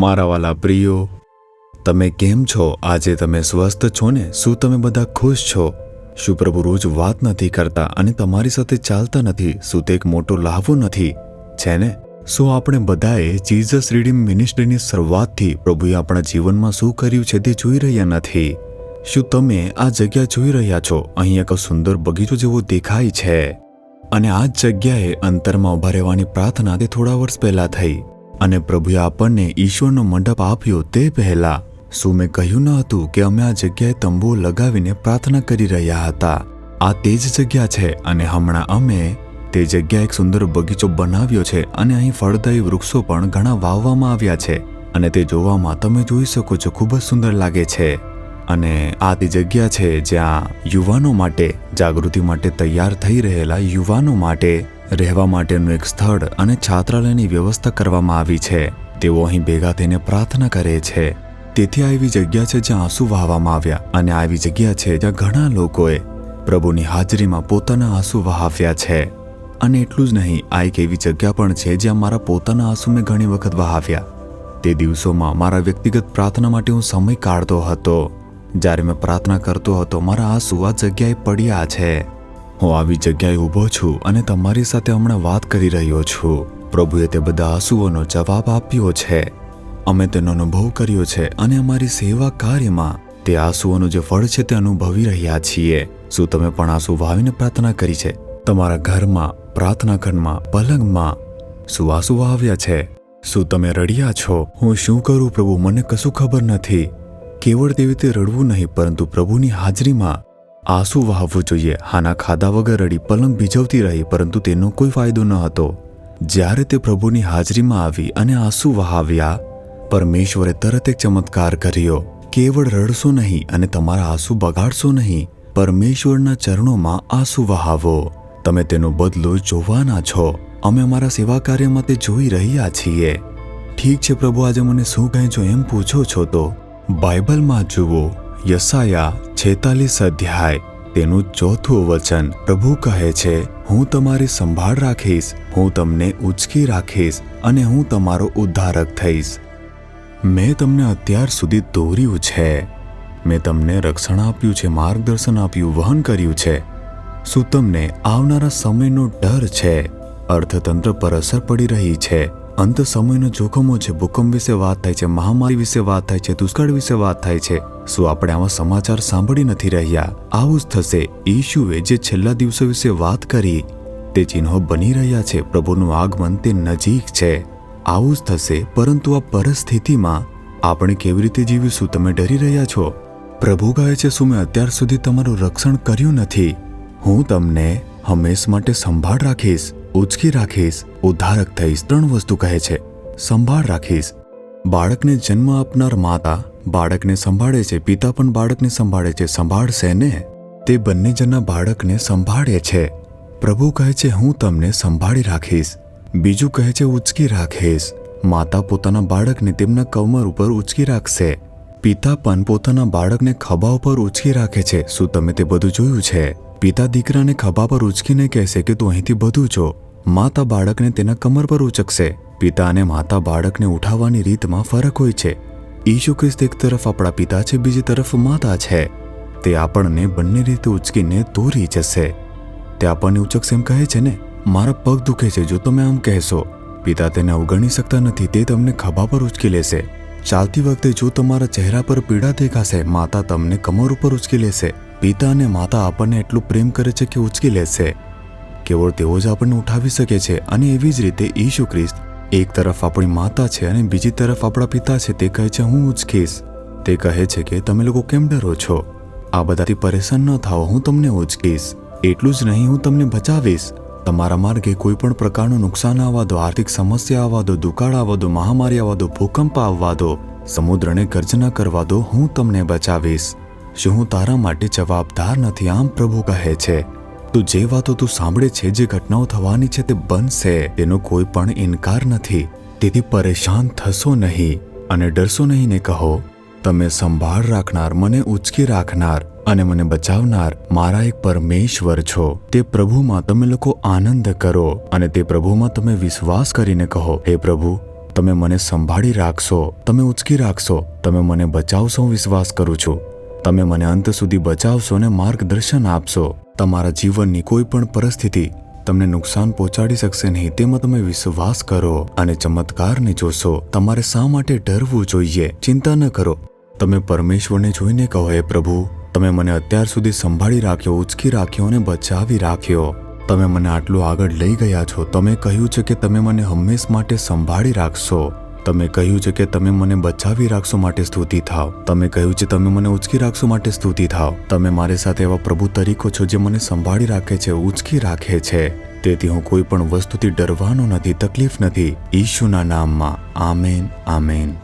મારા વાલા પ્રિયો, તમે કેમ છો? આજે તમે સ્વસ્થ છો ને? શું તમે બધા ખુશ છો? શું પ્રભુ રોજ વાત નથી કરતા અને તમારી સાથે ચાલતા નથી? શું તે એક મોટો લાહવો નથી? છે ને? શું આપણે બધાએ જીસસ રીડીમ મિનિસ્ટ્રીની શરૂઆતથી પ્રભુએ આપણા જીવનમાં શું કર્યું છે તે જોઈ રહ્યા નથી? શું તમે આ જગ્યા જોઈ રહ્યા છો? અહીં એક સુંદર બગીચો જેવો દેખાય છે અને આ જ જગ્યાએ અંતરમાં ઉભા રહેવાની પ્રાર્થના તે થોડા વર્ષ પહેલા થઈ અને પ્રભુએ આપણને ઈશ્વરનો મંડપ આપ્યો તે પહેલા. શું મેં કહ્યું ન હતું કે અમે આ જગ્યાએ તંબુઓ લગાવીને પ્રાર્થના કરી રહ્યા હતા? આ તે જ જગ્યા છે અને હમણાં અમે તે જગ્યાએ એક સુંદર બગીચો બનાવ્યો છે અને અહીં ફળદાયી વૃક્ષો પણ ઘણા વાવવામાં આવ્યા છે અને તે જોવામાં તમે જોઈ શકો છો ખૂબ જ સુંદર લાગે છે. અને આ તે જગ્યા છે જ્યાં યુવાનો માટે, જાગૃતિ માટે તૈયાર થઈ રહેલા યુવાનો માટે રહેવા માટેનું એક સ્થળ અને છાત્રાલયની વ્યવસ્થા કરવામાં આવી છે. તેઓ અહીં ભેગા થઈને પ્રાર્થના કરે છે. તેથી આ એવી જગ્યા છે જ્યાં આંસુ વહાવવામાં આવ્યા અને આ એવી જગ્યા છે જ્યાં ઘણા લોકોએ પ્રભુની હાજરીમાં પોતાના આંસુ વહાવ્યા છે. અને એટલું જ નહીં, આ એક એવી જગ્યા પણ છે જ્યાં મારા પોતાના આંસુ મેં ઘણી વખત વહાવ્યા. તે દિવસોમાં મારા વ્યક્તિગત પ્રાર્થના માટે હું સમય કાઢતો હતો. જ્યારે મેં પ્રાર્થના કરતો હતો, મારા આંસુ આ જગ્યાએ પડ્યા છે. હું આવી જગ્યાએ ઊભો છું અને તમારી સાથે હમણાં વાત કરી રહ્યો છું. પ્રભુએ તે બધા આંસુઓનો જવાબ આપ્યો છે. અમે તેનો અનુભવ કર્યો છે અને અમારી સેવા કાર્યમાં તે આંસુઓનું જે ફળ છે તે અનુભવી રહ્યા છીએ. શું તમે પણ આંસુ વહાવીને પ્રાર્થના કરી છે? તમારા ઘરમાં, પ્રાર્થના ખંડમાં, પલંગમાં શું આંસુ વહાવ્યા છે? શું તમે રડ્યા છો? હું શું કરું પ્રભુ, મને કશું ખબર નથી? કેવળ તેવી રીતે રડવું નહીં, પરંતુ પ્રભુની હાજરીમાં આંસુ વહાવવું જોઈએ. હાના ખાધા વગર રડી, પલંગ ભીજવતી રહી, પરંતુ તેનો કોઈ ફાયદો ન હતો. જ્યારે તે પ્રભુની હાજરીમાં આવી અને આંસુ વહાવ્યા, પરમેશ્વરે તરત એક ચમત્કાર કર્યો. કેવળ રડશો નહીં અને તમારા આંસુ બગાડશો નહીં. પરમેશ્વરના ચરણોમાં આંસુ વહાવો. તમે તેનો બદલો જોવાના છો. અમે અમારા સેવા કાર્યમાં તે જોઈ રહ્યા છીએ. ઠીક છે પ્રભુ, આજે મને શું કહે છો એમ પૂછો છો તો બાઇબલમાં જુઓ, યશાયા 46 અધ્યાય તેનું 4થું વચન. પ્રભુ કહે છે, હું તમારી સંભાળ રાખીશ, હું તમને ઉંચકી રાખીશ અને હું તમારો ઉદ્ધારક થઈશ. મેં તમને અત્યાર સુધી દોર્યું છે, મેં તમને રક્ષણ આપ્યું છે, માર્ગદર્શન આપ્યું, વહન કર્યું છે. શું તમને આવનારા સમયનો ડર છે? અર્થતંત્ર પર અસર પડી રહી છે. અંત સમયના જોખમો છે. ભૂકંપ વિશે વાત થાય છે, મહામારી વિશે વાત થાય છે, દુષ્કાળ વિશે વાત થાય છે. શું આપણે આવા સમાચાર સાંભળી નથી રહ્યા? આવું જ થશે. ઈશુએ જે છેલ્લા દિવસો વિશે વાત કરી તે ચિહ્નો બની રહ્યા છે. પ્રભુનું આગમન તે નજીક છે. આવું જ થશે. પરંતુ આ પરિસ્થિતિમાં આપણે કેવી રીતે જીવીશું? તમે ડરી રહ્યા છો? પ્રભુ કહે છે, શું મેં અત્યાર સુધી તમારું રક્ષણ કર્યું નથી? હું તમને હંમેશ માટે સંભાળ રાખીશ, ઉચકી રાખીશ, ઉદ્ધારક થઈશ. 3 વસ્તુ કહે છે. સંભાળ રાખીશ. બાળકને જન્મ આપનાર માતા બાળકને સંભાળે છે, પિતા પણ બાળકને સંભાળે છે. સંભાળશે ને? તે બંને જણના બાળકને સંભાળે છે. પ્રભુ કહે છે, હું તમને સંભાળી રાખીશ. બીજું કહે છે, ઉચકી રાખીશ. માતા પોતાના બાળકને તેમના કમર ઉપર ઉચકી રાખશે. પિતા પણ પોતાના બાળકને ખભા ઉપર ઉચકી રાખે છે. શું તમે તે બધું જોયું છે? પિતા દીકરાને ખભા પર ઉચકીને કહેશે કે તું અહીંથી બધું જો. માતા બાળકને તેના કમર પર ઉચકશે. પિતા અને માતા બાળકને ઉઠાવવાની રીતમાં ફરક હોય છે. ઈસુ ખ્રિસ્ત એક તરફ આપણા પિતા છે, બીજી તરફ માતા છે. તે આપણને બંને રીતે ઉચકીને દોરી જશે. તે આપણને ઉચકશે એમ કહે છે ને, મારા પગ દુખે છે, જો તમે આમ કહેશો. પિતા તેને અવગણી શકતા નથી. તે તમને ખભા પર ઉચકી લેશે. ચાલતી વખતે જો તમારા ચહેરા પર પીડા દેખાશે, માતા તમને કમર ઉપર ઉચકી લેશે. પિતા અને માતા આપણને એટલું પ્રેમ કરે છે કે ઉચકી લેશે. કેવળ તેઓ જ આપણને ઉઠાવી શકે છે. અને એવી જ રીતે ઈસુ ખ્રિસ્ત એક તરફ આપણી માતા છે અને બીજી તરફ આપણા પિતા છે. તે કહે છે, હું ઉચકીશ. તે કહે છે કે તમે લોકો કેમ ડરો છો? આ બધાથી પરેશાન ન થાઓ, હું તમને ઉચકીશ. એટલું જ નહીં, હું તમને બચાવીશ. તમારા માર્ગે કોઈ પણ પ્રકારનું નુકસાન આવવા દો, આર્થિક સમસ્યા આવવા દો, દુકાળ આવવા દો, મહામારી આવવા દો, ભૂકંપ આવવા દો, સમુદ્રને ગર્જના કરવા દો, હું તમને બચાવીશ. શું હું તારા માટે જવાબદાર નથી? આમ પ્રભુ કહે છે. તું જે વાતો તું સાંભળે છે, જે ઘટનાઓ થવાની છે તે બનશે. તેનો કોઈ પણ ઇનકાર નથી. તેથી પરેશાન થશો નહીં અને ડરશો નહીં ને કહો, તમે સંભાળ રાખનાર, મને ઉચકી રાખનાર અને મને બચાવનાર મારા એક પરમેશ્વર છો. તે પ્રભુમાં તમે લોકો આનંદ કરો અને તે પ્રભુમાં તમે વિશ્વાસ કરીને કહો, હે પ્રભુ, તમે મને સંભાળી રાખશો, તમે ઉચકી રાખશો, તમે મને બચાવશો, હું વિશ્વાસ કરું છું. તમે મને અંત સુધી બચાવશો અને માર્ગદર્શન આપશો. તમારા જીવનની કોઈ પણ પરિસ્થિતિ તમને નુકસાન પહોંચાડી શકશે નહીં, તેમાં તમે વિશ્વાસ કરો અને ચમત્કારને જોશો. તમારે શા માટે ડરવું જોઈએ? ચિંતા ન કરો. તમે પરમેશ્વરને જોઈને કહો, હે પ્રભુ, તમે મને અત્યાર સુધી સંભાળી રાખ્યો, ઉચકી રાખ્યો અને બચાવી રાખ્યો. તમે મને આટલું આગળ લઈ ગયા છો. તમે કહ્યું છે કે તમે મને હંમેશ માટે સંભાળી રાખશો. તમે કહ્યું છે કે તમે મને બચાવી રાખશો માટે સ્તુતિ થાવ. તમે કહ્યું છે તમે મને ઉચકી રાખશો માટે સ્તુતિ થાવ. તમે મારી સાથે એવા પ્રભુ તરીકો છો જે મને સંભાળી રાખે છે, ઉચકી રાખે છે. તેથી હું કોઈ પણ વસ્તુથી ડરવાનો નથી, તકલીફ નથી. ઈશુના નામમાં આમેન, આમેન.